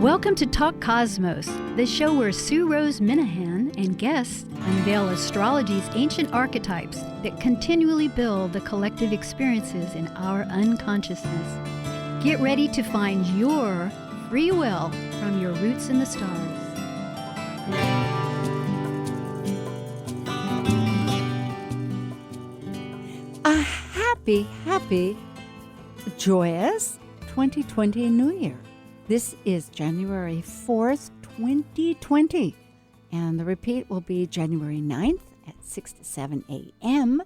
Welcome to Talk Cosmos, the show where Sue Rose Minahan and guests unveil astrology's ancient archetypes that continually build the collective experiences in our unconsciousness. Get ready to find your free will from your roots in the stars. A happy, joyous 2020 New Year. This is January 4th, 2020, and the repeat will be January 9th at 6 to 7 a.m.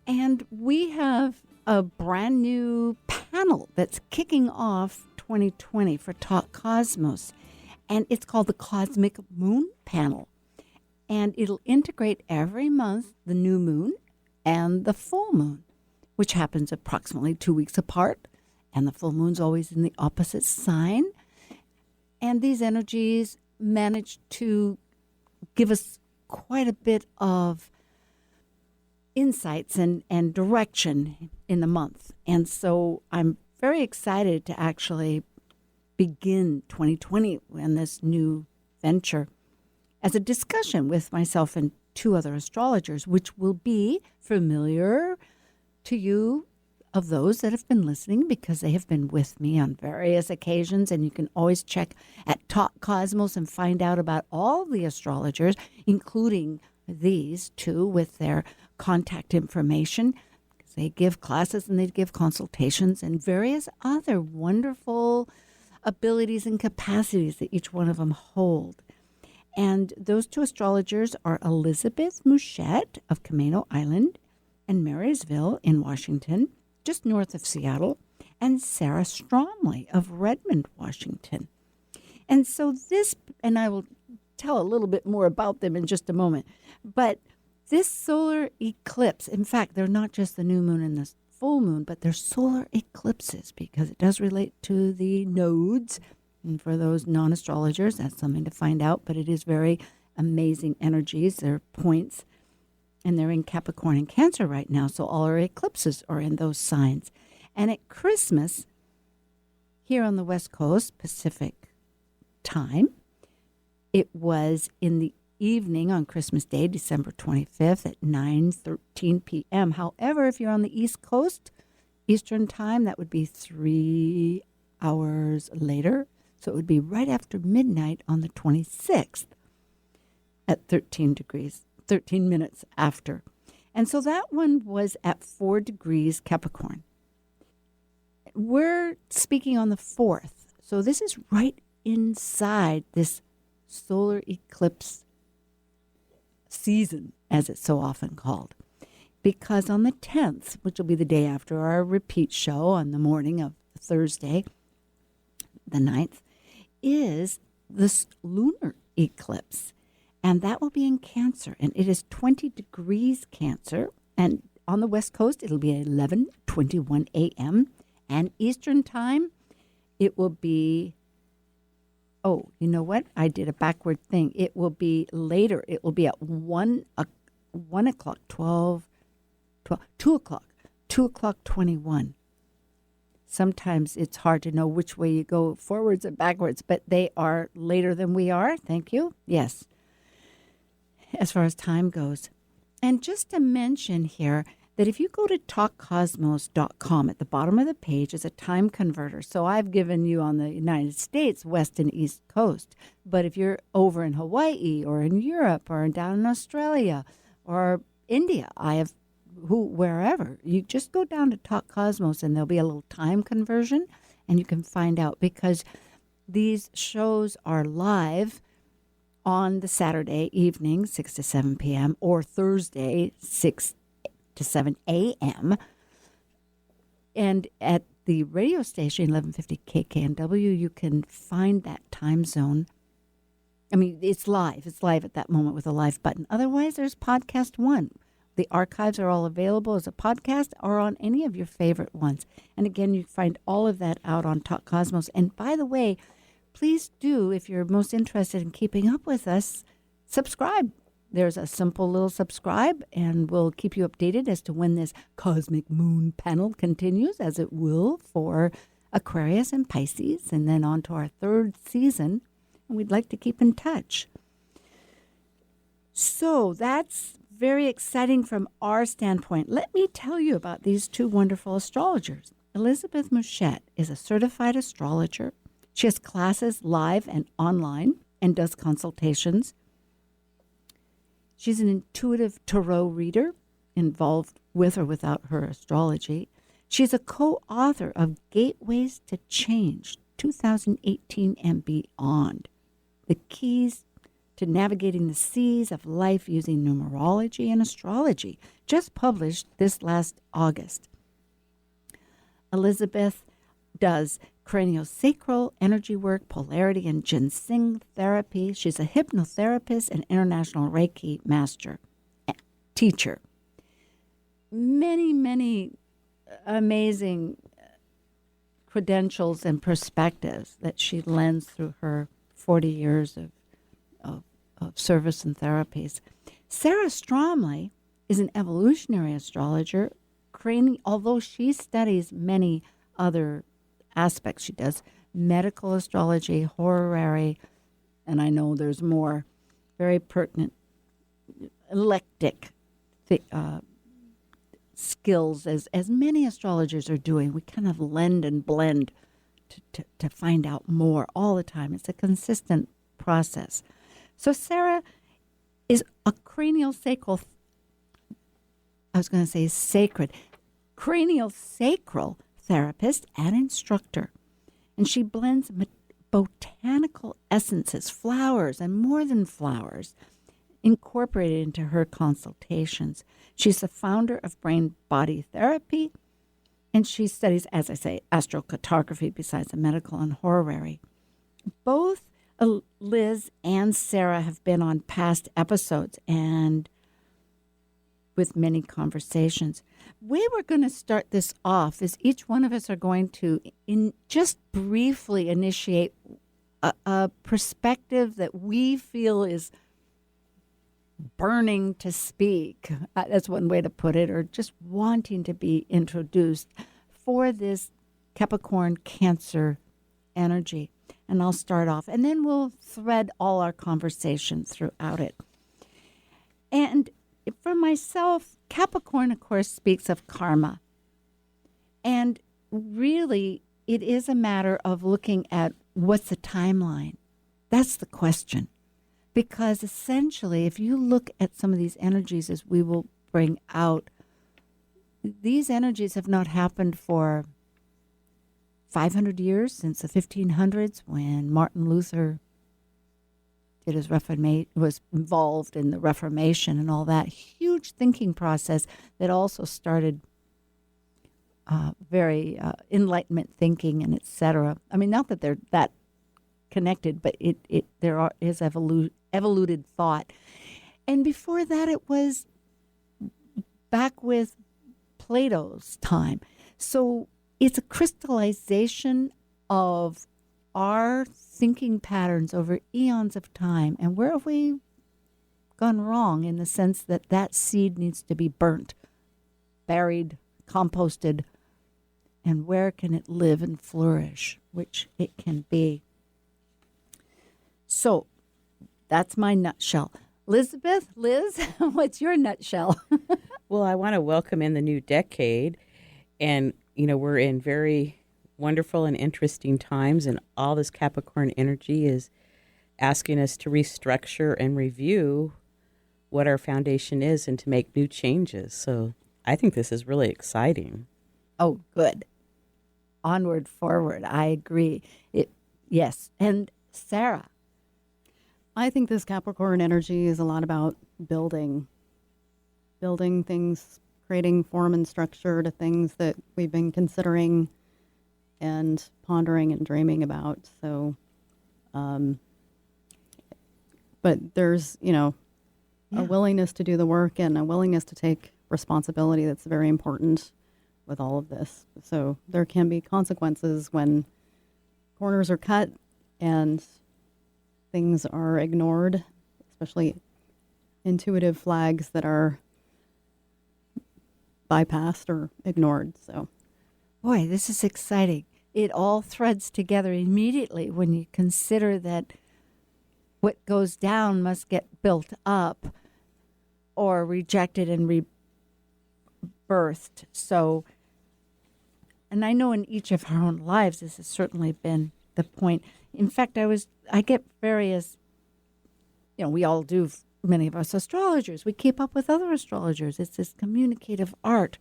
And we have a brand new panel that's kicking off 2020 for Talk Cosmos, and it's called the Cosmic Moon Panel. And it'll integrate every month the new moon and the full moon, which happens approximately 2 weeks apart. And the full moon's always in the opposite sign. And these energies manage to give us quite a bit of insights and direction in the month. And so I'm very excited to actually begin 2020 and this new venture as a discussion with myself and two other astrologers, which will be familiar to you of those that have been listening because they have been with me on various occasions. And you can always check at Talk Cosmos and find out about all the astrologers, including these two with their contact information. They give classes and they give consultations and various other wonderful abilities and capacities that each one of them hold. And those two astrologers are Elizabeth Muschett of Camano Island and Marysville in Washington, just north of Seattle, and Sara Stromley of Redmond, Washington. And so this, and I will tell a little bit more about them in just a moment, but this solar eclipse, in fact, they're not just the new moon and the full moon, but they're solar eclipses because it does relate to the nodes. And for those non-astrologers, that's something to find out, but it is very amazing energies. They're points. And they're in Capricorn and Cancer right now, so all our eclipses are in those signs. And at Christmas, here on the West Coast, Pacific time, it was in the evening on Christmas Day, December 25th at 9:13 p.m. However, if you're on the East Coast, Eastern time, that would be 3 hours later. So it would be right after midnight on the 26th at 13 minutes after. And so that one was at 4 degrees Capricorn. We're speaking on the 4th. So this is right inside this solar eclipse season, as it's so often called. Because on the 10th, which will be the day after our repeat show on the morning of Thursday, the 9th, is this lunar eclipse. And that will be in Cancer, and it is 20 degrees Cancer. And on the West Coast, it'll be 11:21 a.m. And Eastern time, it will be, oh, you know what? I did a backward thing. It will be later. It will be at 2 o'clock 21. Sometimes it's hard to know which way you go forwards and backwards, but they are later than we are. Thank you. Yes. As far as time goes. And just to mention here that if you go to talkcosmos.com, at the bottom of the page is a time converter. So I've given you on the United States, West and East Coast. But if you're over in Hawaii or in Europe or down in Australia or India, wherever, you just go down to Talk Cosmos and there'll be a little time conversion and you can find out because these shows are live on the Saturday evening, 6 to 7 p.m., or Thursday, 6 to 7 a.m. And at the radio station, 1150 KKNW, you can find that time zone. I mean, it's live. It's live at that moment with a live button. Otherwise, there's podcast one. The archives are all available as a podcast or on any of your favorite ones. And again, you find all of that out on Talk Cosmos. And by the way, please do, if you're most interested in keeping up with us, subscribe. There's a simple little subscribe, and we'll keep you updated as to when this cosmic moon panel continues, as it will for Aquarius and Pisces, and then on to our third season. And we'd like to keep in touch. So that's very exciting from our standpoint. Let me tell you about these two wonderful astrologers. Elizabeth Muschett is a certified astrologer. She has classes live and online and does consultations. She's an intuitive tarot reader involved with or without her astrology. She's a co-author of Gateways to Change 2018 and Beyond, the keys to navigating the seas of life using numerology and astrology, just published this last August. Elizabeth does Cranio-sacral energy work, Polarity, and ginseng therapy. She's a hypnotherapist and international Reiki master, teacher. Many, many amazing credentials and perspectives that she lends through her 40 years of service and therapies. Sara Stromley is an evolutionary astrologer, although she studies many other aspects. She does medical astrology, horary, and I know there's more very pertinent, eclectic skills as many astrologers are doing. We kind of lend and blend to find out more all the time. It's a consistent process. So Sara is a cranial-sacral, I was going to say sacred, cranial-sacral therapist and instructor. And she blends botanical essences, flowers, and more than flowers, incorporated into her consultations. She's the founder of Brain Body Therapy, and she studies, as I say, astrocartography besides the medical and horary. Both Liz and Sara have been on past episodes and with many conversations. Way we're going to start this off is each one of us are going to just briefly initiate a perspective that we feel is burning to speak. That's one way to put it, or just wanting to be introduced for this Capricorn Cancer energy. And I'll start off, and then we'll thread all our conversation throughout it. And for myself, Capricorn, of course, speaks of karma. And really, it is a matter of looking at what's the timeline. That's the question. Because essentially, if you look at some of these energies, as we will bring out, these energies have not happened for 500 years, since the 1500s, when Martin Luther did his was involved in the Reformation and all that huge thinking process that also started very Enlightenment thinking and etc. I mean, not that they're that connected, but there is evoluted thought. And before that, it was back with Plato's time. So it's a crystallization of our thinking patterns over eons of time. And where have we gone wrong, in the sense that that seed needs to be burnt, buried, composted, and where can it live and flourish, which it can be. So that's my nutshell. Liz, what's your nutshell? Well, I want to welcome in the new decade. And, we're in very wonderful and interesting times, and all this Capricorn energy is asking us to restructure and review what our foundation is and to make new changes. So I think this is really exciting. Oh, good. Onward, forward. I agree. Yes. And Sara? I think this Capricorn energy is a lot about building things, creating form and structure to things that we've been considering and pondering and dreaming about. So, but there's, a willingness to do the work and a willingness to take responsibility that's very important with all of this. So there can be consequences when corners are cut and things are ignored, especially intuitive flags that are bypassed or ignored. So, boy, this is exciting. it all threads together immediately when you consider that what goes down must get built up or rejected and rebirthed. So, and I know in each of our own lives, this has certainly been the point. In fact, I get various, we all do, many of us astrologers, we keep up with other astrologers. It's this communicative art.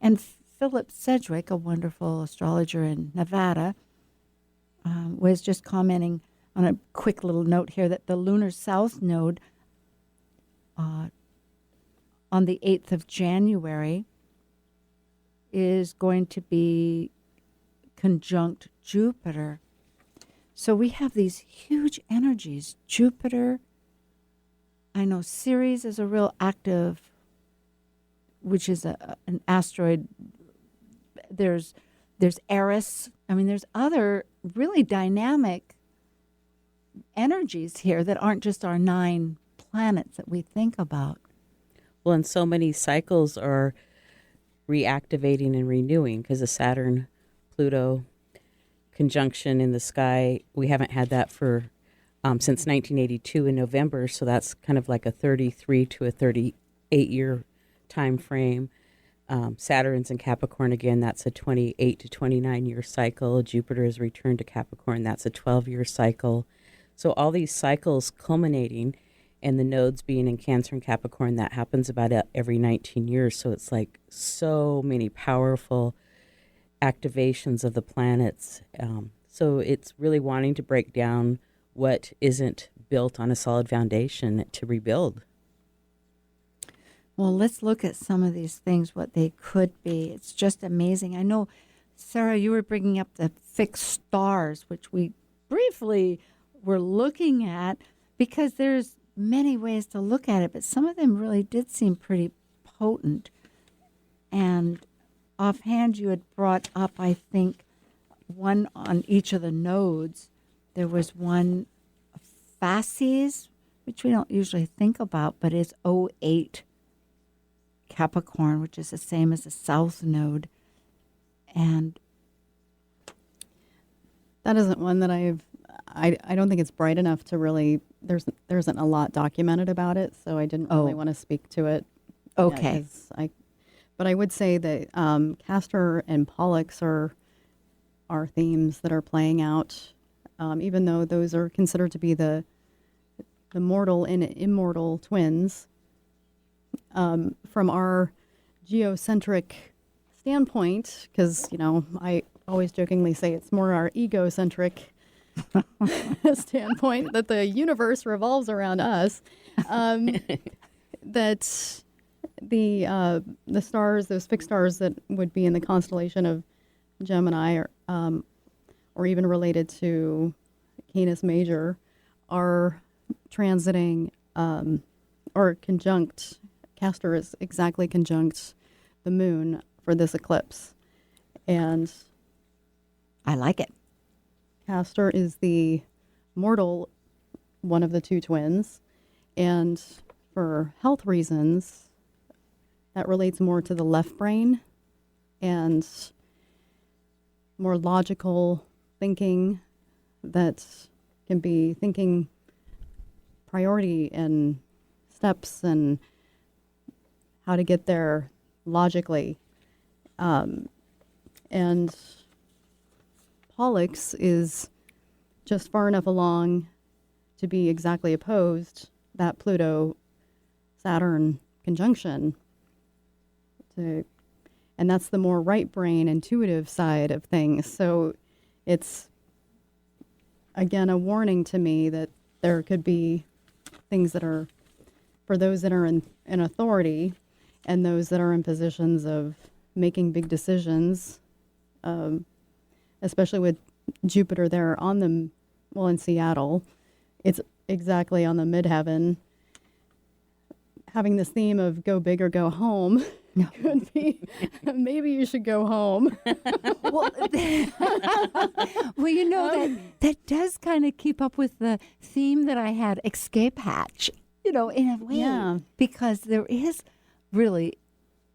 And Philip Sedgwick, a wonderful astrologer in Nevada, was just commenting on a quick little note here that the lunar south node on the 8th of January is going to be conjunct Jupiter. So we have these huge energies. Jupiter, I know Ceres is a real active, which is an asteroid. There's Eris. I mean, there's other really dynamic energies here that aren't just our 9 planets that we think about. Well, and so many cycles are reactivating and renewing because of Saturn, Pluto conjunction in the sky. We haven't had that for since 1982 in November, so that's kind of like a 33 to a 38 year time frame. Saturn's in Capricorn again, that's a 28 to 29 year cycle. Jupiter has returned to Capricorn, that's a 12-year cycle. So all these cycles culminating, and the nodes being in Cancer and Capricorn, that happens about every 19 years. So it's like so many powerful activations of the planets. So it's really wanting to break down what isn't built on a solid foundation to rebuild. Well, let's look at some of these things, what they could be. It's just amazing. I know, Sarah, you were bringing up the fixed stars, which we briefly were looking at, because there's many ways to look at it, but some of them really did seem pretty potent. And offhand, you had brought up, I think, one on each of the nodes. There was one, Fasces, which we don't usually think about, but it's 08 Capricorn, which is the same as the south node. And that isn't one that I don't think it's bright enough to really, there isn't a lot documented about it, so I didn't really want to speak to it. Okay. But I would say that Castor and Pollux are themes that are playing out, even though those are considered to be the mortal and immortal twins. From our geocentric standpoint, because, I always jokingly say it's more our egocentric standpoint, that the universe revolves around us, that the stars, those fixed stars that would be in the constellation of Gemini, or even related to Canis Major, are transiting or conjunct. Castor is exactly conjunct the moon for this eclipse. And I like it. Castor is the mortal one of the two twins. And for health reasons, that relates more to the left brain and more logical thinking, that can be thinking priority and steps and how to get there logically. And Pollux is just far enough along to be exactly opposed, that Pluto-Saturn conjunction. And that's the more right brain, intuitive side of things. So it's, again, a warning to me that there could be things that are, for those that are in authority and those that are in positions of making big decisions, especially with Jupiter there in Seattle, it's exactly on the midheaven. Having this theme of go big or go home could be, maybe you should go home. Well, that does kind of keep up with the theme that I had, escape hatch, in a way. Yeah. Because there is really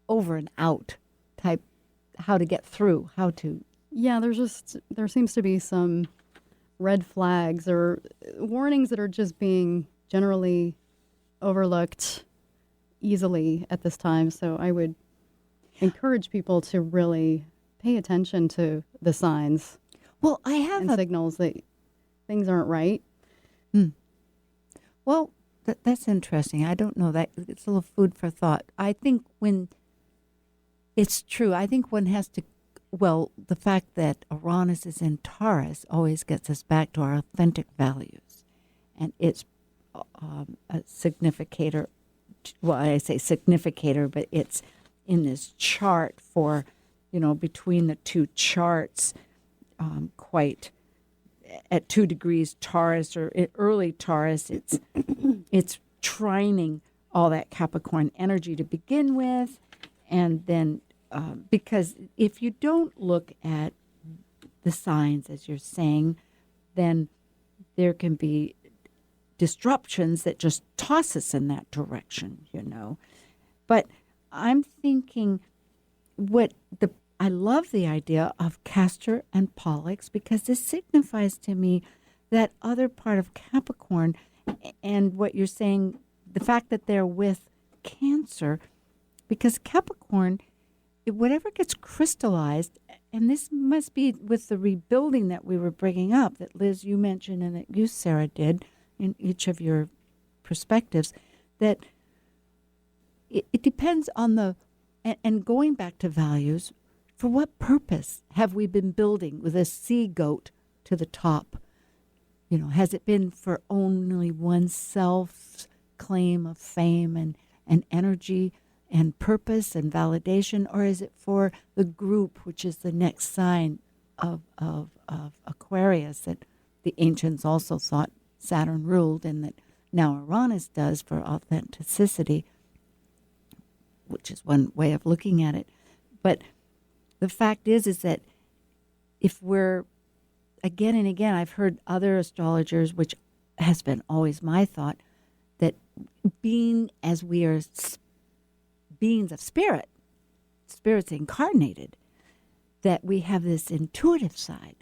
over and out type, how to get through, how to Yeah, there seems to be some red flags or warnings that are just being generally overlooked easily at this time. So I would encourage people to really pay attention to the signs Well, I have and a signals that things aren't right. well. That's interesting. I don't know that it's a little food for thought. I think when it's true, I think one has to. Well, the fact that Uranus is in Taurus always gets us back to our authentic values, and it's a significator. Well, I say significator, but it's in this chart for, between the two charts, quite at 2 degrees Taurus or early Taurus. It's trining all that Capricorn energy to begin with, and then because if you don't look at the signs as you're saying, then there can be disruptions that just toss us in that direction. But I'm thinking I love the idea of Castor and Pollux, because this signifies to me that other part of Capricorn, and what you're saying, the fact that they're with Cancer, because Capricorn, whatever gets crystallized, and this must be with the rebuilding that we were bringing up, that Liz, you mentioned, and that you, Sara, did in each of your perspectives, that it depends on and going back to values, for what purpose have we been building with a sea goat to the top? Has it been for only oneself's claim of fame and energy and purpose and validation, or is it for the group, which is the next sign of Aquarius, that the ancients also thought Saturn ruled, and that now Uranus does for authenticity, which is one way of looking at it. But the fact is that if we're, again and again, I've heard other astrologers, which has been always my thought, that being as we are beings of spirit, spirits incarnated, that we have this intuitive side.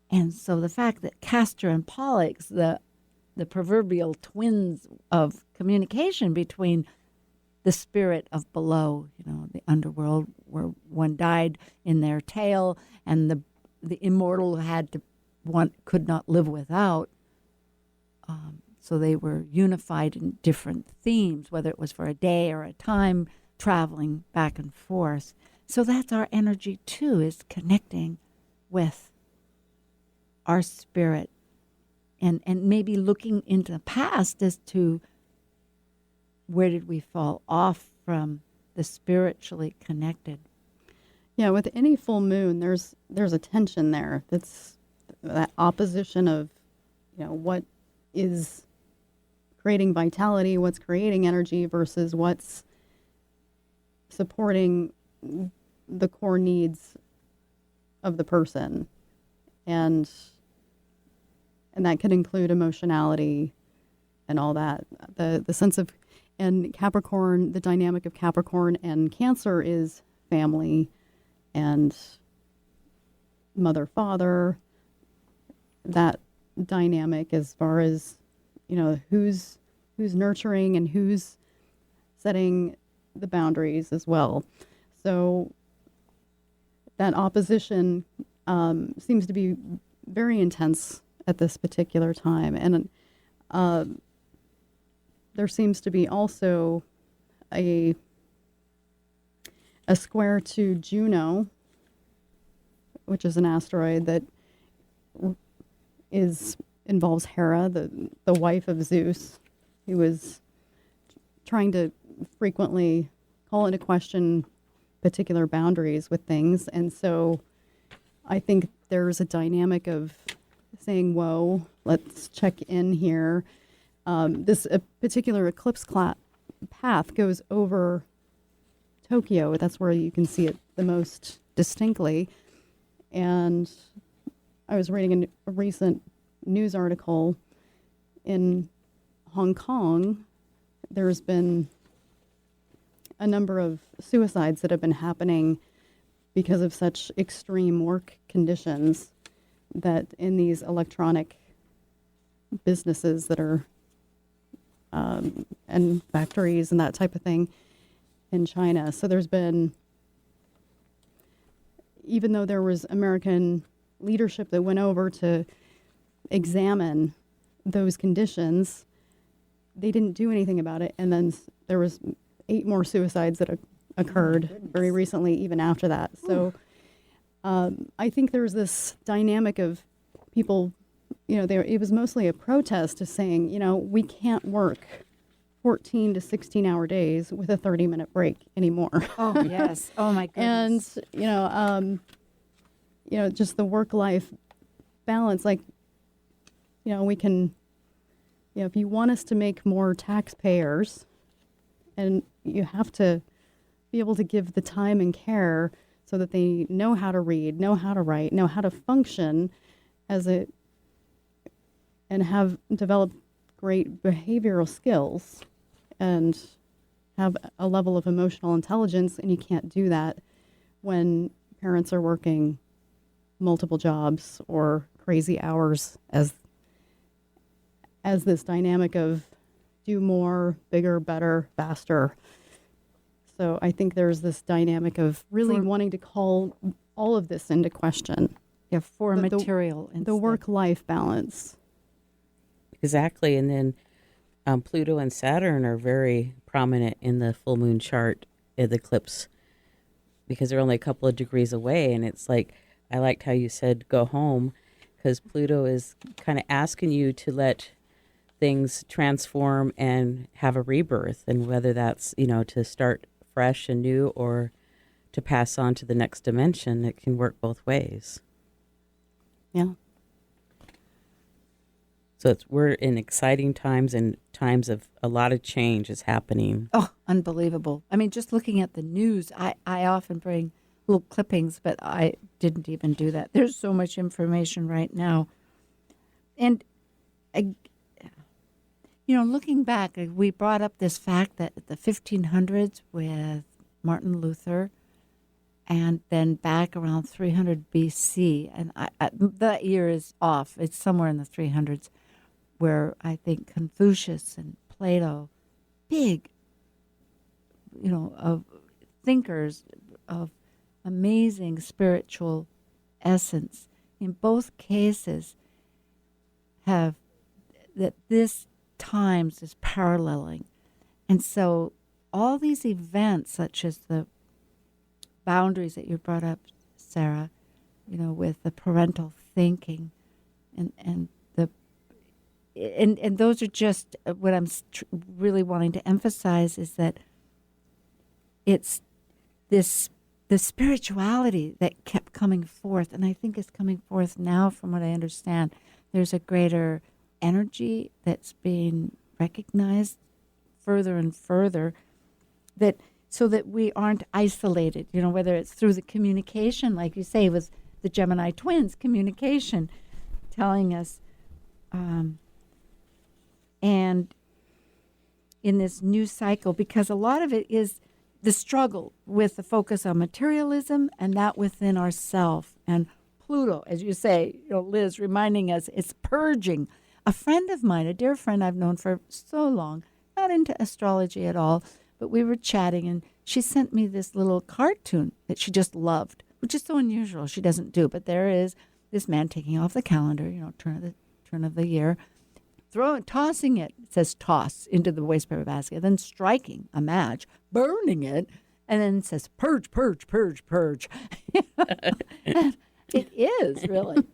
And so the fact that Castor and Pollux, the proverbial twins of communication between the spirit of below, the underworld, where one died in their tail, and the immortal could not live without. So they were unified in different themes, whether it was for a day or a time, traveling back and forth. So that's our energy too, is connecting with our spirit, and maybe looking into the past as to where did we fall off from the spiritually connected. Yeah, with any full moon, there's a tension there. That's that opposition of, what is creating vitality, what's creating energy versus what's supporting the core needs of the person. And that could include emotionality and all that. The sense of, and Capricorn, the dynamic of Capricorn and Cancer is family and mother, father, that dynamic as far as, who's nurturing and who's setting the boundaries as well. So that opposition seems to be very intense at this particular time. And there seems to be also a square to Juno, which is an asteroid that involves Hera, the wife of Zeus, who was trying to frequently call into question particular boundaries with things. And so I think there's a dynamic of saying, whoa, let's check in here. This particular eclipse path goes over Tokyo. That's where you can see it the most distinctly. And I was reading a recent news article in Hong Kong. There's been a number of suicides that have been happening because of such extreme work conditions that in these electronic businesses that are and factories and that type of thing in China. So there's been, even though there was American leadership that went over to examine those conditions, they didn't do anything about it. And then there was 8 more suicides that occurred very recently, even after that. So I think there's this dynamic of people, it was mostly a protest to saying, we can't work 14 to 16-hour days with a 30-minute break anymore. Oh, yes. Oh, my goodness. And, just the work-life balance, like, we can, if you want us to make more taxpayers, and you have to be able to give the time and care so that they know how to read, know how to write, know how to function and have developed great behavioral skills and have a level of emotional intelligence, and you can't do that when parents are working multiple jobs or crazy hours as this dynamic of do more, bigger, better, faster. So I think there's this dynamic of really wanting to call all of this into question. Yeah, for material. The work-life balance. Exactly. And then Pluto and Saturn are very prominent in the full moon chart of the eclipse because they're only a couple of degrees away. And it's like, I liked how you said go home, because Pluto is kind of asking you to let things transform and have a rebirth. And whether that's, to start fresh and new or to pass on to the next dimension, it can work both ways. Yeah. So we're in exciting times and times of a lot of change is happening. Oh, unbelievable. I mean, just looking at the news, I often bring little clippings, but I didn't even do that. There's so much information right now. And, looking back, we brought up this fact that the 1500s with Martin Luther, and then back around 300 BC, and that year is off. It's somewhere in the 300s, where I think Confucius and Plato, big, of thinkers of amazing spiritual essence, in both cases have that this times is paralleling. And so all these events, such as the boundaries that you brought up, Sara, with the parental thinking and those are just what I'm really wanting to emphasize, is that it's the spirituality that kept coming forth, and I think is coming forth now from what I understand. There's a greater energy that's being recognized further and further, so that we aren't isolated, whether it's through the communication, like you say, with the Gemini twins, communication telling us, and in this new cycle, because a lot of it is the struggle with the focus on materialism and that within ourself. And Pluto, as you say, Liz, reminding us it's purging. A friend of mine, a dear friend I've known for so long, not into astrology at all, but we were chatting, and she sent me this little cartoon that she just loved, which is so unusual. She doesn't do, but there is this man taking off the calendar, turn of the year, tossing it. It says toss into the waste paper basket, then striking a match, burning it, and then it says purge, purge, purge, purge. It is really.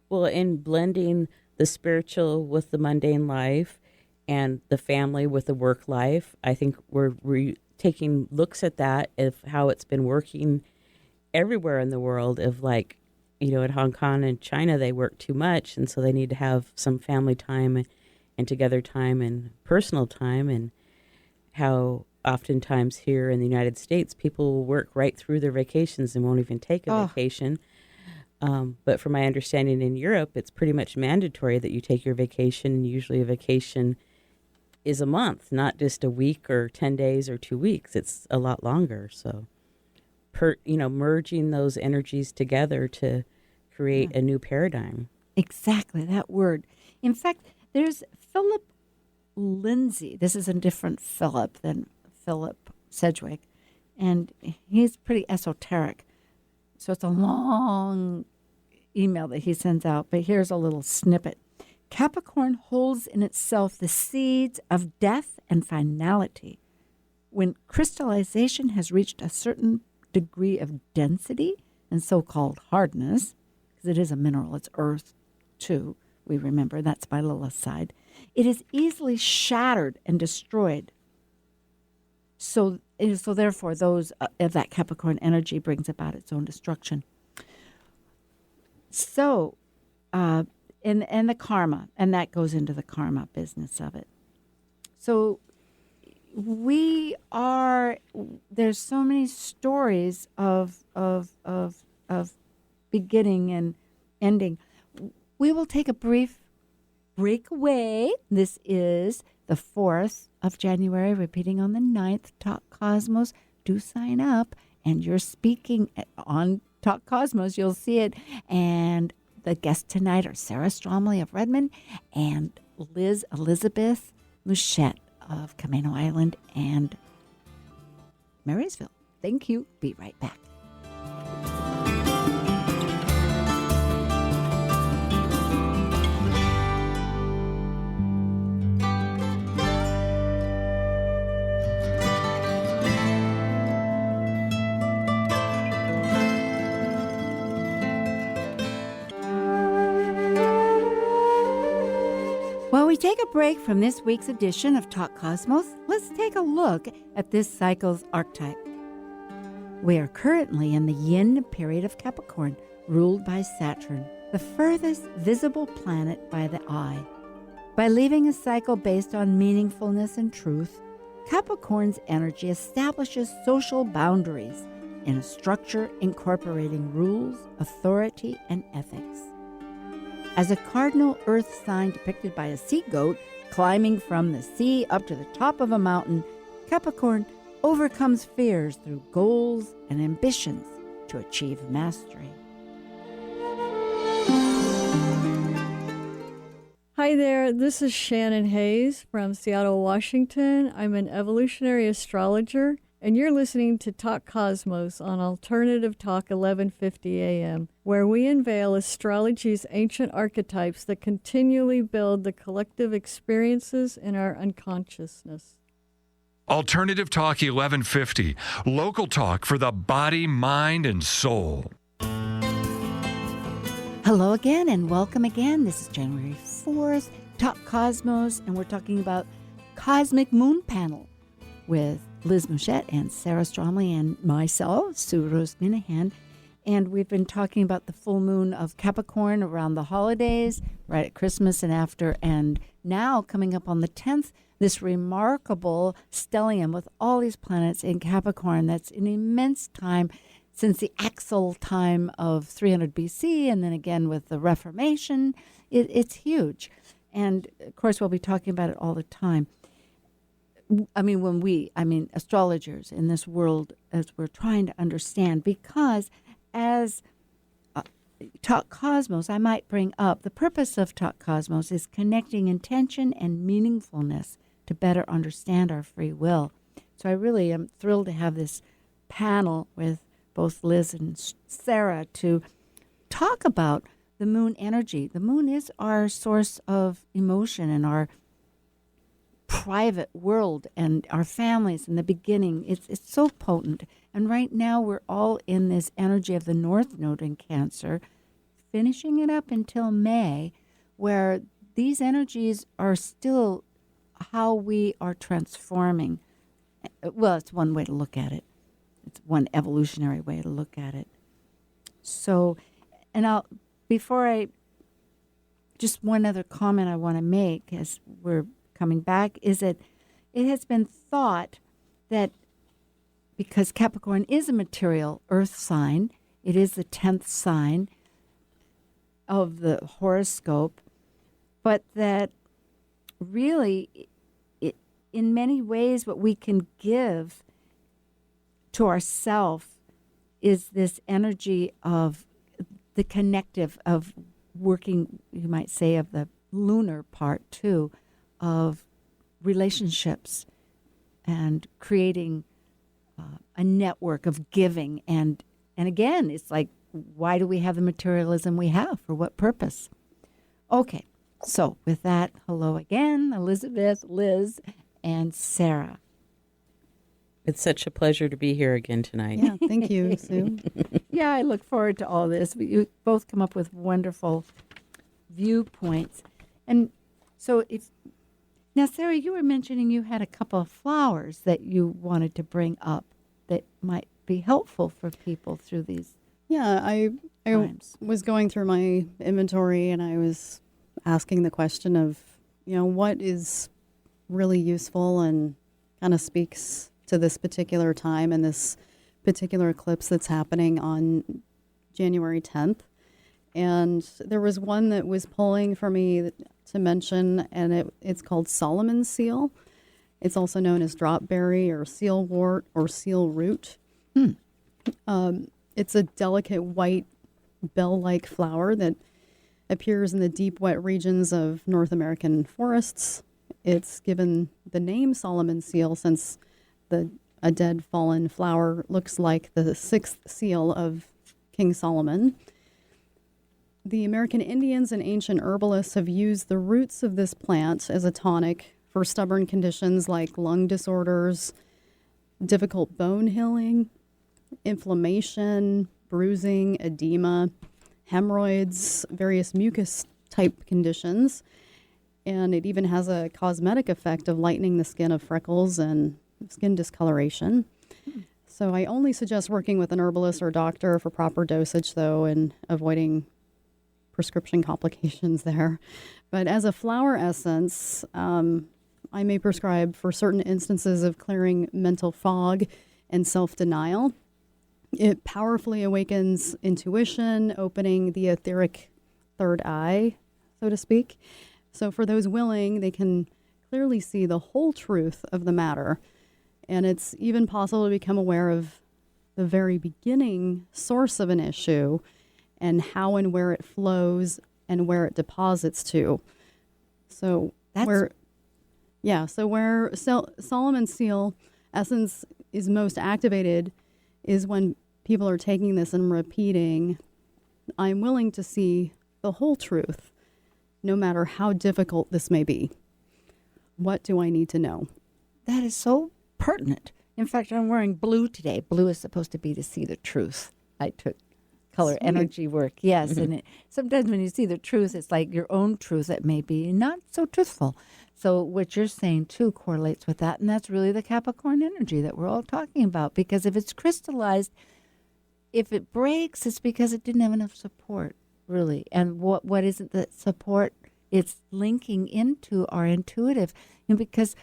Well, in blending the spiritual with the mundane life and the family with the work life, I think we're taking looks at that, of how it's been working everywhere in the world, of like, in Hong Kong and China, they work too much, and so they need to have some family time and together time and personal time, and how oftentimes here in the United States, people will work right through their vacations and won't even take a vacation. But from my understanding in Europe, it's pretty much mandatory that you take your vacation, and usually a vacation is a month, not just a week or 10 days or 2 weeks. It's a lot longer. So merging those energies together to create a new paradigm. Exactly, that word. In fact, there's Philip Lindsay. This is a different Philip than Philip Sedgwick, and he's pretty esoteric. So it's a long email that he sends out, but here's a little snippet. Capricorn holds in itself the seeds of death and finality. When crystallization has reached a certain degree of density and so-called hardness, because it is a mineral, it's earth too, we remember, that's by Lilith's side, it is easily shattered and destroyed. So therefore, those of that Capricorn energy brings about its own destruction. So, and the karma, and that goes into the karma business of it. So there's so many stories of beginning and ending. We will take a brief breakaway. This is the 4th of January, repeating on the 9th. Talk Cosmos. Do sign up, and you're speaking on Talk Cosmos. You'll see it. And the guests tonight are Sara Stromley of Redmond and Elizabeth Muschett of Camano Island and Marysville. Thank you. Be right back. While we take a break from this week's edition of Talk Cosmos, let's take a look at this cycle's archetype. We are currently in the yin period of Capricorn, ruled by Saturn, the furthest visible planet by the eye. By leaving a cycle based on meaningfulness and truth, Capricorn's energy establishes social boundaries in a structure incorporating rules, authority, and ethics. As a cardinal earth sign depicted by a sea goat climbing from the sea up to the top of a mountain, Capricorn overcomes fears through goals and ambitions to achieve mastery. Hi there, this is Shannon Hayes from Seattle, Washington. I'm an evolutionary astrologer, and you're listening to Talk Cosmos on Alternative Talk 1150 AM, where we unveil astrology's ancient archetypes that continually build the collective experiences in our unconsciousness. Alternative Talk 1150, local talk for the body, mind, and soul. Hello again and welcome again. This is January 4th, Talk Cosmos, and we're talking about Cosmic Moon Panel with Liz Muschett and Sara Stromley and myself, Sue Rose Minahan. And we've been talking about the full moon of Capricorn around the holidays, right at Christmas and after. And now coming up on the 10th, this remarkable stellium with all these planets in Capricorn. That's an immense time since the axle time of 300 BC. And then again with the Reformation, it's huge. And of course, we'll be talking about it all the time. I mean, astrologers in this world, as we're trying to understand, because as Talk Cosmos, I might bring up the purpose of Talk Cosmos is connecting intention and meaningfulness to better understand our free will. So I really am thrilled to have this panel with both Liz and Sara to talk about the moon energy. The moon is our source of emotion and our private world and our families in the beginning. It's so potent. And right now we're all in this energy of the North Node in Cancer, finishing it up until May, where these energies are still how we are transforming. Well, it's one way to look at it. It's one evolutionary way to look at it. So, just one other comment I want to make as we're coming back is that it has been thought that because Capricorn is a material earth sign, it is the 10th sign of the horoscope, but that really in many ways what we can give to ourself is this energy of the connective of working, you might say, of the lunar part too, of relationships and creating a network of giving. And again, it's like, why do we have the materialism we have? For what purpose? Okay, so with that, hello again, Elizabeth, Liz, and Sara. It's such a pleasure to be here again tonight. Yeah, thank you, Sue. Yeah, I look forward to all this. You both come up with wonderful viewpoints. And so now, Sara, you were mentioning you had a couple of flowers that you wanted to bring up that might be helpful for people through these Yeah, I times. was going through my inventory and I was asking the question of, what is really useful and kind of speaks to this particular time and this particular eclipse that's happening on January 10th. And there was one that was pulling for me to mention, and it's called Solomon's seal. It's also known as dropberry or sealwort or seal root. It's a delicate white bell-like flower that appears in the deep wet regions of North American forests. It's given the name Solomon's seal since a dead fallen flower looks like the sixth seal of King Solomon. The American Indians and ancient herbalists have used the roots of this plant as a tonic for stubborn conditions like lung disorders, difficult bone healing, inflammation, bruising, edema, hemorrhoids, various mucus type conditions. And it even has a cosmetic effect of lightening the skin of freckles and skin discoloration. So I only suggest working with an herbalist or doctor for proper dosage, though, and avoiding prescription complications there. But as a flower essence, I may prescribe for certain instances of clearing mental fog and self-denial. It powerfully awakens intuition, opening the etheric third eye, so to speak. So for those willing, they can clearly see the whole truth of the matter. And it's even possible to become aware of the very beginning source of an issue and how and where it flows and where it deposits to. So where Solomon's seal essence is most activated is when people are taking this and repeating, I'm willing to see the whole truth, no matter how difficult this may be. What do I need to know? That is so pertinent. In fact, I'm wearing blue today. Blue is supposed to be to see the truth. I took color Sweet. Energy work, yes. And sometimes when you see the truth, it's like your own truth that may be not so truthful. So what you're saying, too, correlates with that. And that's really the Capricorn energy that we're all talking about. Because if it's crystallized, if it breaks, it's because it didn't have enough support, really. And what isn't the support? It's linking into our intuitive. And because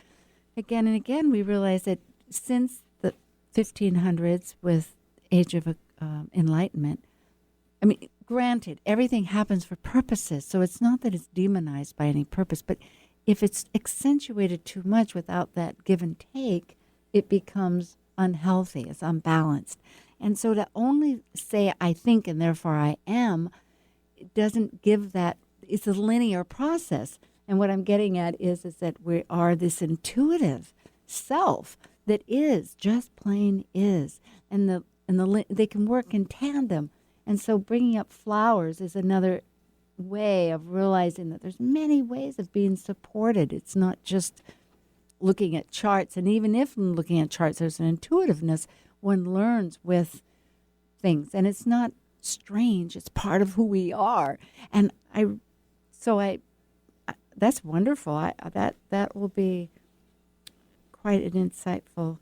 again and again, we realize that since the 1500s with Age of Enlightenment, I mean, granted, everything happens for purposes, so it's not that it's demonized by any purpose, but if it's accentuated too much without that give and take, it becomes unhealthy, it's unbalanced. And so to only say, I think, and therefore I am, it doesn't give that, it's a linear process. And what I'm getting at is that we are this intuitive self that is, just plain is. And they can work in tandem. And so bringing up flowers is another way of realizing that there's many ways of being supported. It's not just looking at charts. And even if I'm looking at charts, there's an intuitiveness. One learns with things. And it's not strange. It's part of who we are. And that's wonderful. That will be quite an insightful.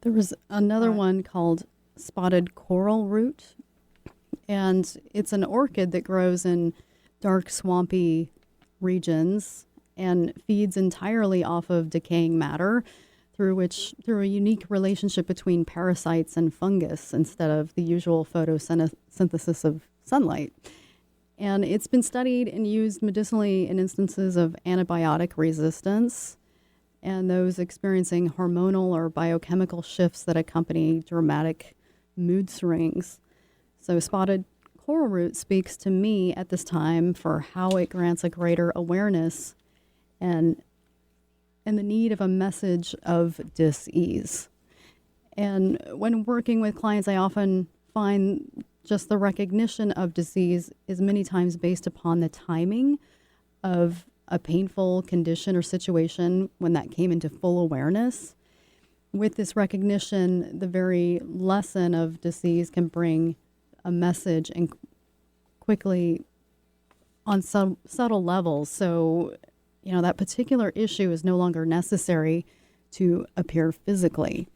There was another one called spotted coral root, and it's an orchid that grows in dark, swampy regions and feeds entirely off of decaying matter through a unique relationship between parasites and fungus instead of the usual photosynthesis of sunlight. And it's been studied and used medicinally in instances of antibiotic resistance and those experiencing hormonal or biochemical shifts that accompany dramatic mood swings. So spotted coral root speaks to me at this time for how it grants a greater awareness and the need of a message of dis-ease. And when working with clients, I often find just the recognition of disease is many times based upon the timing of a painful condition or situation when that came into full awareness. With this recognition, the very lesson of disease can bring a message and quickly on some subtle levels. So, that particular issue is no longer necessary to appear physically.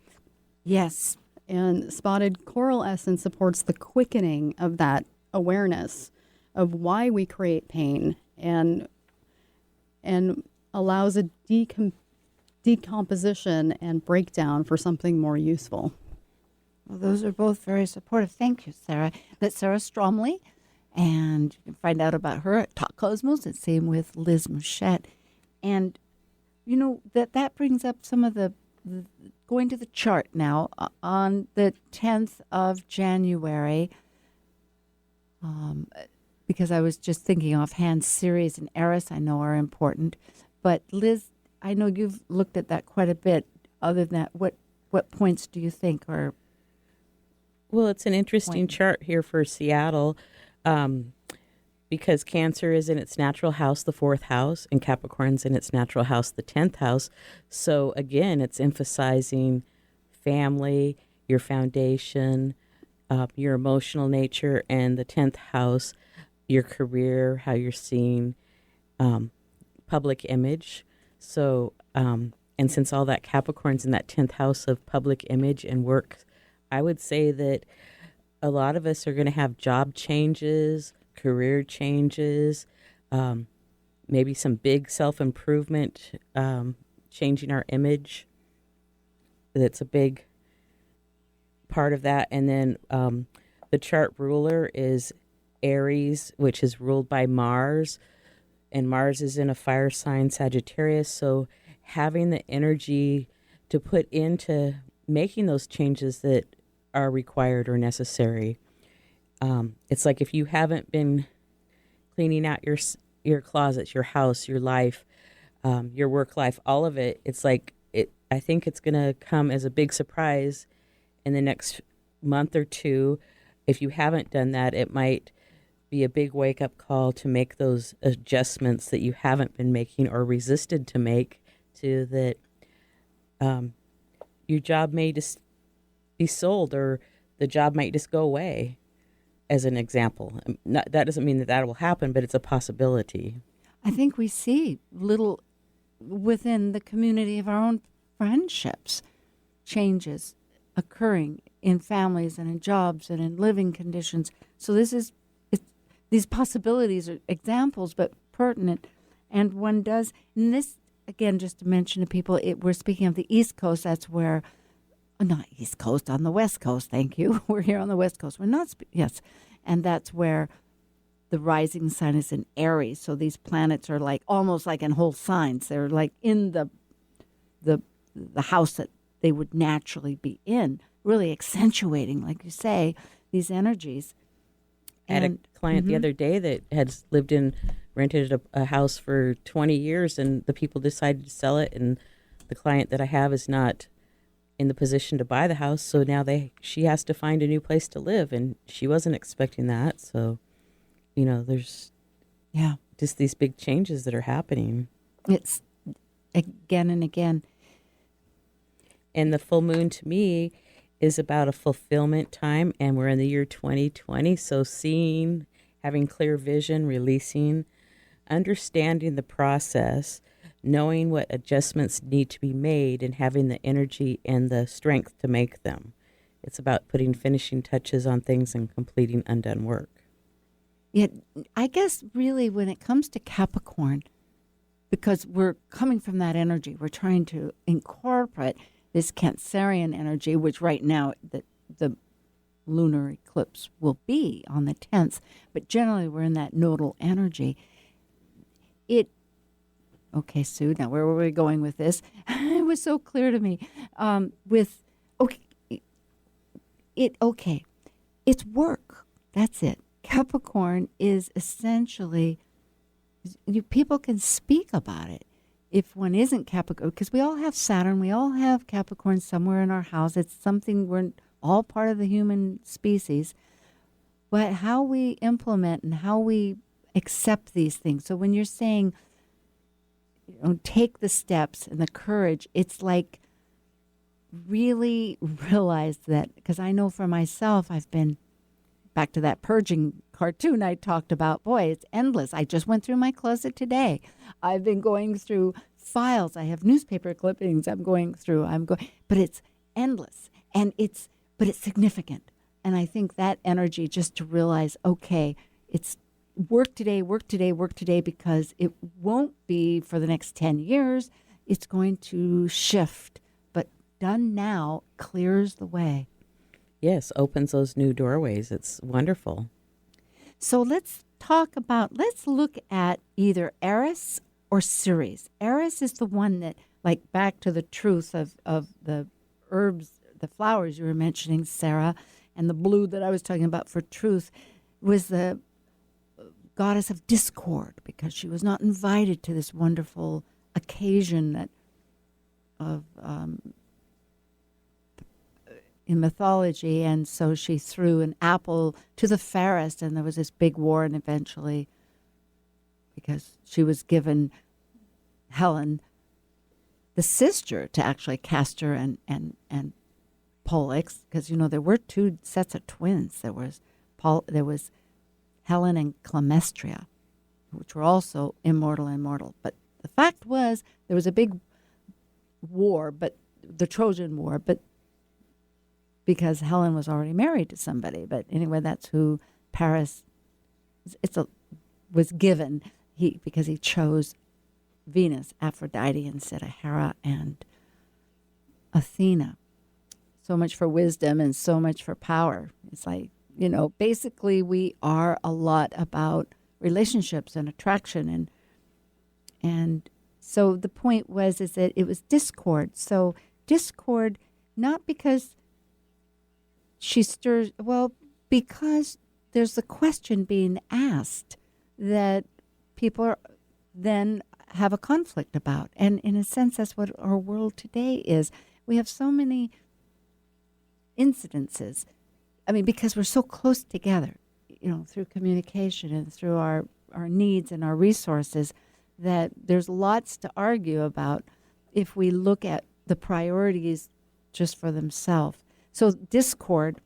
Yes. And spotted coral essence supports the quickening of that awareness of why we create pain and allows a decomposition and breakdown for something more useful. Well, those are both very supportive. Thank you, Sarah. That's Sara Stromley, and you can find out about her at Talk Cosmos, and same with Liz Muschett. And, that brings up some of the going to the chart now. On the 10th of January, because I was just thinking offhand, Ceres and Eris I know are important. But Liz, I know you've looked at that quite a bit. Other than that, what points do you think are... Well, it's an interesting chart here for Seattle because Cancer is in its natural house, the 4th house, and Capricorn's in its natural house, the 10th house. So again, it's emphasizing family, your foundation, your emotional nature, and the 10th house, your career, how you're seen, public image. So, and since all that Capricorn's in that 10th house of public image and work, I would say that a lot of us are going to have job changes, career changes, maybe some big self-improvement, changing our image. That's a big part of that. And then the chart ruler is Aries, which is ruled by Mars. And Mars is in a fire sign, Sagittarius. So having the energy to put into making those changes that are required or necessary. It's like if you haven't been cleaning out your closets, your house, your life, your work life, all of it, it's like I think it's going to come as a big surprise in the next month or two. If you haven't done that, it might be a big wake-up call to make those adjustments that you haven't been making or resisted to make, to that your job may just be sold or the job might just go away, as an example. That doesn't mean that will happen, but it's a possibility. I think we see little within the community of our own friendships, changes occurring in families and in jobs and in living conditions. So these possibilities are examples, but pertinent. And one does, and this, again, just to mention to people, we're speaking of the East Coast. That's where, not East Coast, on the West Coast, thank you. We're here on the West Coast. We're not, yes. And that's where the rising sign is in Aries. So these planets are like, almost like in whole signs. They're like in the house that they would naturally be in, really accentuating, like you say, these energies. I had a client the other day that had rented a house for 20 years, and the people decided to sell it, and the client that I have is not in the position to buy the house, so now she has to find a new place to live, and she wasn't expecting that. So, there's just these big changes that are happening. It's again and again. And the full moon to me is about a fulfillment time, and we're in the year 2020. So seeing, having clear vision, releasing, understanding the process, knowing what adjustments need to be made, and having the energy and the strength to make them. It's about putting finishing touches on things and completing undone work. Yeah, I guess really when it comes to Capricorn, because we're coming from that energy, we're trying to incorporate this Cancerian energy, which right now the lunar eclipse will be on the 10th, but generally we're in that nodal energy. Okay, Sue, now where were we going with this? It was so clear to me. it's work. That's it. Capricorn is essentially, people can speak about it. If one isn't Capricorn, because we all have Saturn, we all have Capricorn somewhere in our house. It's something, we're all part of the human species. But how we implement and how we accept these things. So when you're saying, take the steps and the courage, it's like really realize that, because I know for myself, I've been back to that purging cartoon I talked about. Boy, it's endless. I just went through my closet today. I've been going through files. I have newspaper clippings but it's endless, but it's significant. And I think that energy, just to realize, okay, it's work today, because it won't be for the next 10 years. It's going to shift, but done now clears the way. Yes, opens those new doorways. It's wonderful. So let's look at either Eris or Ceres. Eris is the one that, like, back to the truth of the herbs, the flowers you were mentioning, Sarah, and the blue that I was talking about for truth, was the goddess of discord, because she was not invited to this wonderful occasion in mythology, and so she threw an apple to the fairest, and there was this big war, and eventually, because she was given Helen, the sister, to actually Castor and Pollux, because there were two sets of twins. There was Helen and Clemestria, which were also immortal. But the fact was, there was a big war, but the Trojan War, but because Helen was already married to somebody. But anyway, that's who Paris was given, because he chose Venus, Aphrodite, instead of Hera and Athena. So much for wisdom and so much for power. It's like, basically we are a lot about relationships and attraction, and so the point is that it was discord. So discord, not because she stirs, because there's a question being asked that people then have a conflict about. And in a sense, that's what our world today is. We have so many incidences. I mean, because we're so close together, through communication and through our needs and our resources, that there's lots to argue about if we look at the priorities just for themselves. So discord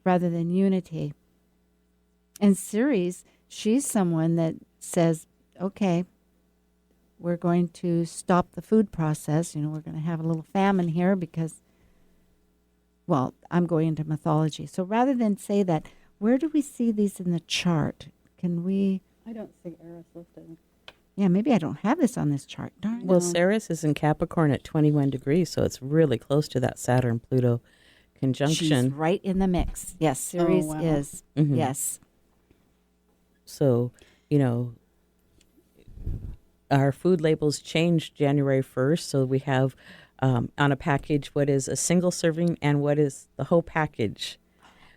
rather than unity. And Ceres, she's someone that says, okay, we're going to stop the food process. We're going to have a little famine here because, I'm going into mythology. So rather than say that, where do we see these in the chart? Can we? I don't see Eris listed. Yeah, maybe I don't have this on this chart. Darn. Well, Ceres is in Capricorn at 21 degrees, so it's really close to that Saturn-Pluto conjunction. She's right in the mix. Yes, Ceres is. Mm-hmm. Yes. So, our food labels changed January 1st, so we have on a package what is a single serving and what is the whole package.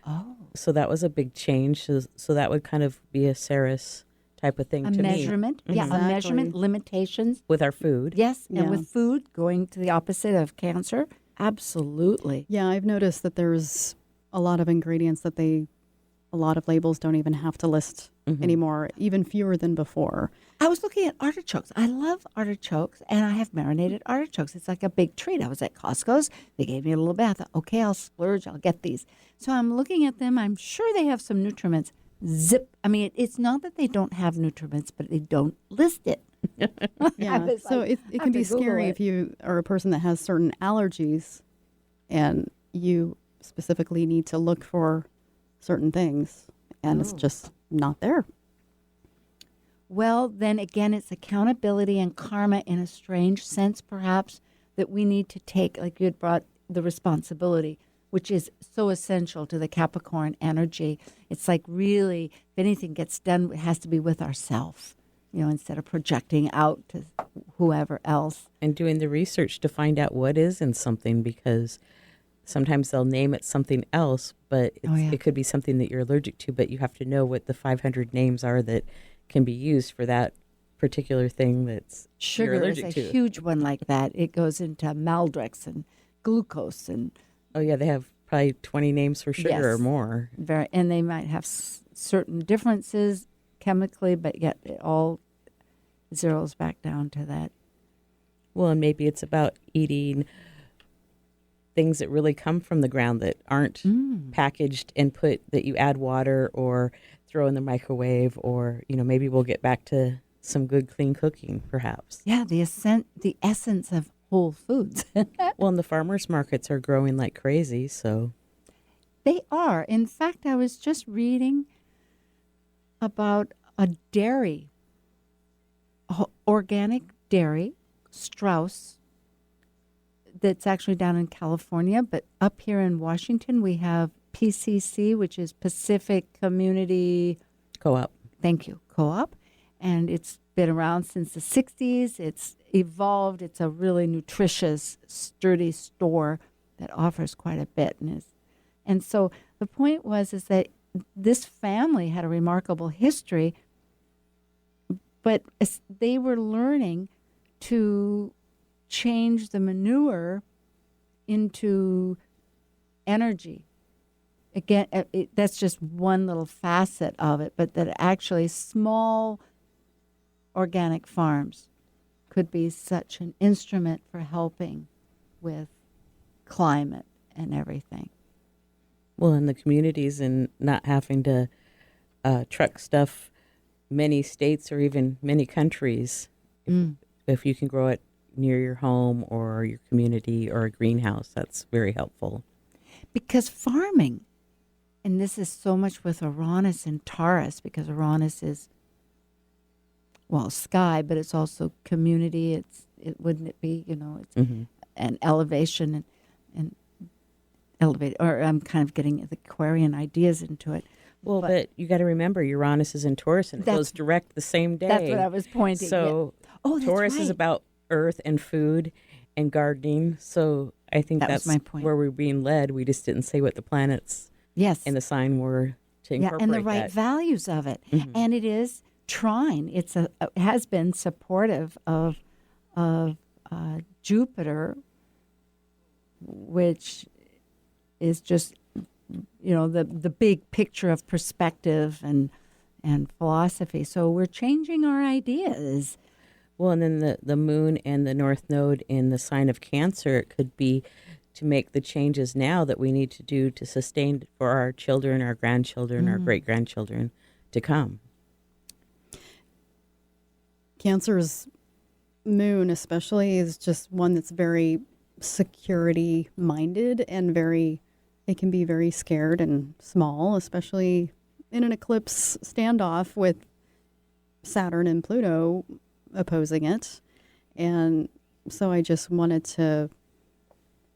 Oh. So that was a big change. So that would kind of be a Ceres type of thing to measurement. me. Yeah, Exactly. a measurement, limitations. With our food. Yes, Yeah. and with food, going to the opposite of cancer. Absolutely. Yeah, I've noticed that there's a lot of ingredients that a lot of labels don't even have to list anymore, even fewer than before. I was looking at artichokes. I love artichokes, and I have marinated artichokes. It's like a big treat. I was at Costco's. They gave me a little bit. I thought, okay, I'll splurge. I'll get these. So I'm looking at them. I'm sure they have some nutriments. Zip. I mean, it's not that they don't have nutriments, but they don't list it. Yeah, so it can be scary if you are a person that has certain allergies and you specifically need to look for certain things, and it's just not there. Well, then again, it's accountability and karma in a strange sense, perhaps, that we need to take, like you had brought the responsibility, which is so essential to the Capricorn energy. It's like really, if anything gets done, it has to be with ourselves, instead of projecting out to whoever else. And doing the research to find out what is in something, because sometimes they'll name it something else, but it could be something that you're allergic to, but you have to know what the 500 names are that can be used for that particular thing that's you're Sugar allergic is to. a huge one like that. It goes into Maldrex and glucose and Oh, yeah, they have probably 20 names for sugar or more. and they might have certain differences chemically, but yet it all zeroes back down to that. Well, and maybe it's about eating things that really come from the ground that aren't packaged and that you add water or throw in the microwave, or, maybe we'll get back to some good, clean cooking, perhaps. Yeah, the essence of whole foods. Well, and the farmers markets are growing like crazy, so. They are. In fact, I was just reading about a dairy, organic dairy, Strauss, that's actually down in California, but up here in Washington, we have PCC, which is Pacific Community Co-op. Thank you, Co-op. And it's been around since the 60s. It's evolved. It's a really nutritious, sturdy store that offers quite a bit. And so the point is that this family had a remarkable history, but they were learning to change the manure into energy. Again, that's just one little facet of it, but that actually small organic farms could be such an instrument for helping with climate and everything. Well, in the communities and not having to truck stuff many states or even many countries, if you can grow it near your home or your community or a greenhouse, that's very helpful. Because farming, and this is so much with Uranus and Taurus, because Uranus is, well, sky, but it's also community. Wouldn't it be, it's an elevation and elevate, or I'm kind of getting the Aquarian ideas into it. Well, but you got to remember Uranus is in Taurus and it goes direct the same day. That's what I was pointing. So Taurus is about earth and food and gardening. So I think that's my point. Where we're being led. We just didn't say what the planets and the sign were to incorporate and the right values of it. And it is trine. It has been supportive of Jupiter, which is just the big picture of perspective and philosophy. So we're changing our ideas. Well, and then the moon and the north node in the sign of Cancer, it could be to make the changes now that we need to do to sustain for our children, our grandchildren, our great-grandchildren to come. Cancer's moon especially is just one that's very security-minded and it can be very scared and small, especially in an eclipse standoff with Saturn and Pluto opposing it. And so I just wanted to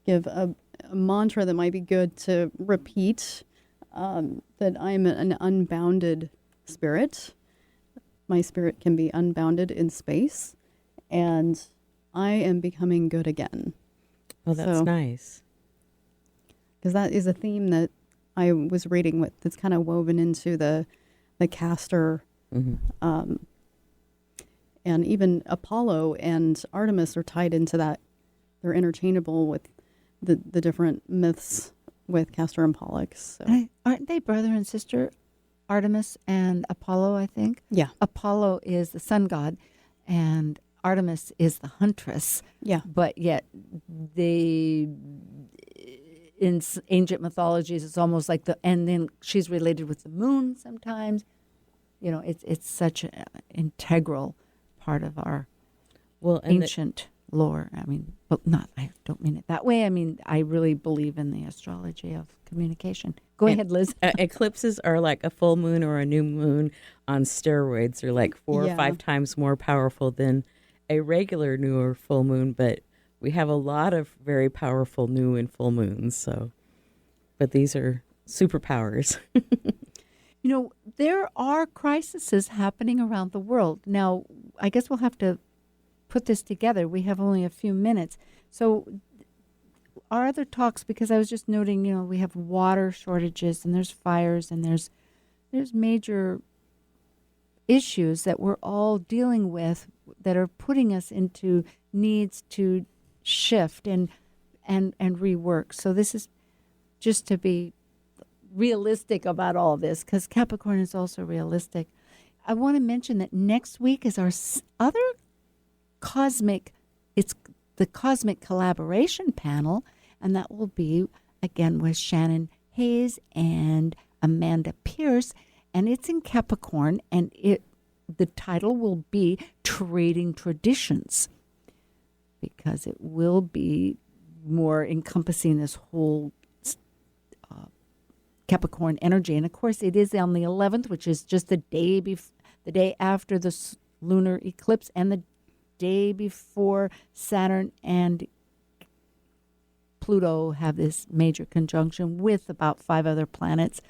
give a mantra that might be good to repeat, that I'm an unbounded spirit. My spirit can be unbounded in space, and I am becoming good again. Oh, that's nice. Because that is a theme that I was reading with that's kind of woven into the castor. And even Apollo and Artemis are tied into that. They're interchangeable with the different myths with Castor and Pollux. So. Aren't they brother and sister, Artemis and Apollo, I think? Yeah. Apollo is the sun god, and Artemis is the huntress. Yeah. But yet in ancient mythologies, it's almost like and then she's related with the moon sometimes. It's such an integral part of our ancient lore. I mean, but I don't mean it that way. I mean, I really believe in the astrology of communication. Go ahead, Liz. Eclipses are like a full moon or a new moon on steroids. They're like 4 or 5 times more powerful than a regular new or full moon, but we have a lot of very powerful new and full moons. But these are superpowers. There are crises happening around the world. Now, I guess we'll have to put this together. We have only a few minutes. So our other talks, because I was just noting, we have water shortages and there's fires and there's major issues that we're all dealing with that are putting us into needs to shift and rework. So this is just to be realistic about all this, because Capricorn is also realistic. I want to mention that next week is our other it's the Cosmic Collaboration Panel, and that will be, again, with Shannon Hayes and Amanda Pierce, and it's in Capricorn, and the title will be Trading Traditions, because it will be more encompassing this whole Capricorn energy. And of course, it is on the 11th, which is just the day after the lunar eclipse and the day before Saturn and Pluto have this major conjunction with about 5 other planets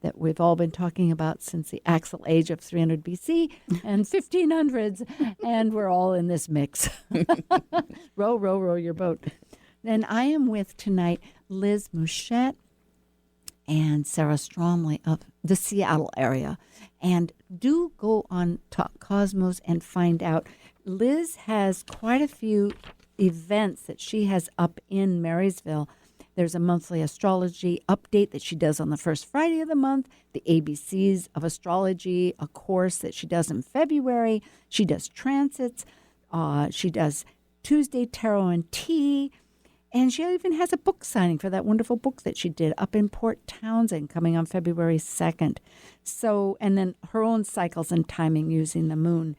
that we've all been talking about since the axial age of 300 BC and 1500s, and we're all in this mix. Row, row, row your boat. And I am with tonight Liz Muschett and Sara Stromley of the Seattle area. And do go on Talk Cosmos and find out. Liz has quite a few events that she has up in Marysville. There's a monthly astrology update that she does on the first Friday of the month, the ABCs of astrology, a course that she does in February. She does transits. She does Tuesday tarot and tea. And she even has a book signing for that wonderful book that she did up in Port Townsend coming on February 2nd. So, and then her own cycles and timing using the moon.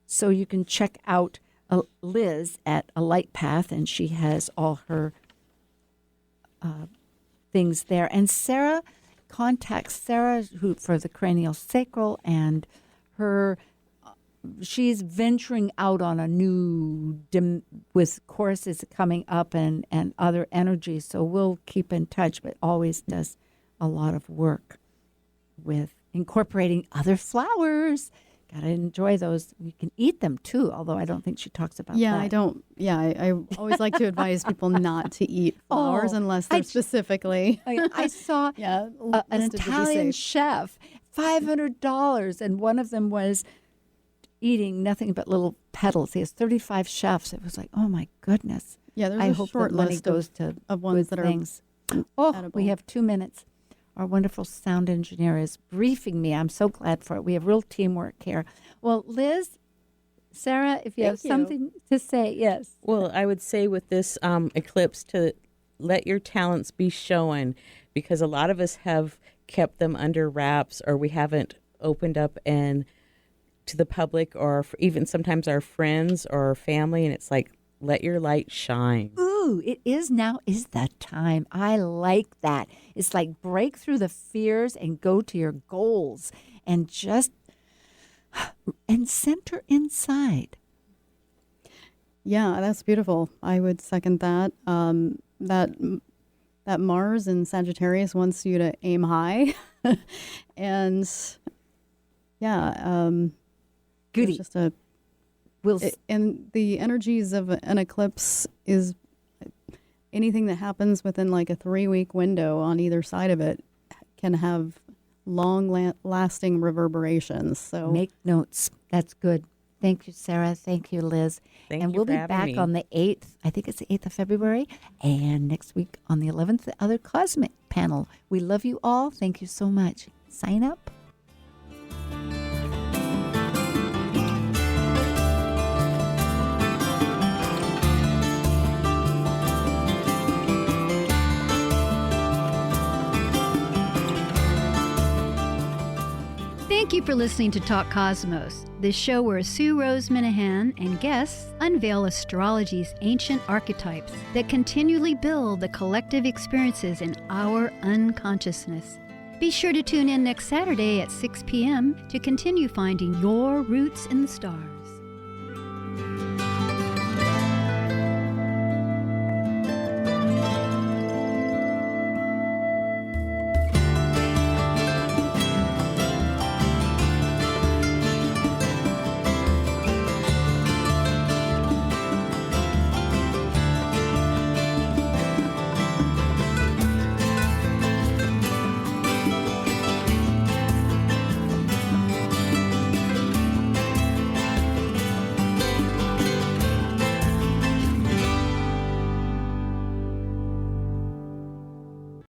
So you can check out Liz at A Light Path, and she has all her things there. And Sara, contact Sara for the Cranio-sacral, and she's venturing out on a new with courses coming up and other energies. So we'll keep in touch, but always does a lot of work with incorporating other flowers. Gotta enjoy those. You can eat them too, although I don't think she talks about that. I always like to advise people not to eat flowers unless they're specifically. I saw an Italian chef, $500, and one of them was eating nothing but little petals. He has 35 chefs. It was like, oh my goodness. Yeah, there's I a hope short that money list goes to of ones good that things. are Oh, edible. we have 2 minutes. Our wonderful sound engineer is briefing me. I'm so glad for it. We have real teamwork here. Well, Liz, Sara, if you have something to say, yes. Well, I would say with this eclipse to let your talents be shown, because a lot of us have kept them under wraps, or we haven't opened up and to the public, or even sometimes our friends or our family, and it's like, let your light shine. Ooh, it is now is the time. I like that. It's like break through the fears and go to your goals and just and center inside. Yeah, that's beautiful. I would second that. That Mars in Sagittarius wants you to aim high, and Goody. Just and the energies of an eclipse is anything that happens within like a 3-week window on either side of it can have long-lasting reverberations. So make notes. That's good. Thank you, Sara. Thank you, Liz. And we'll be back on the 8th. I think it's the 8th of February. And next week on the 11th, the other cosmic panel. We love you all. Thank you so much. Sign up. Thank you for listening to Talk Cosmos, the show where Sue Rose Minahan and guests unveil astrology's ancient archetypes that continually build the collective experiences in our unconsciousness. Be sure to tune in next Saturday at 6 p.m. to continue finding your roots in the stars.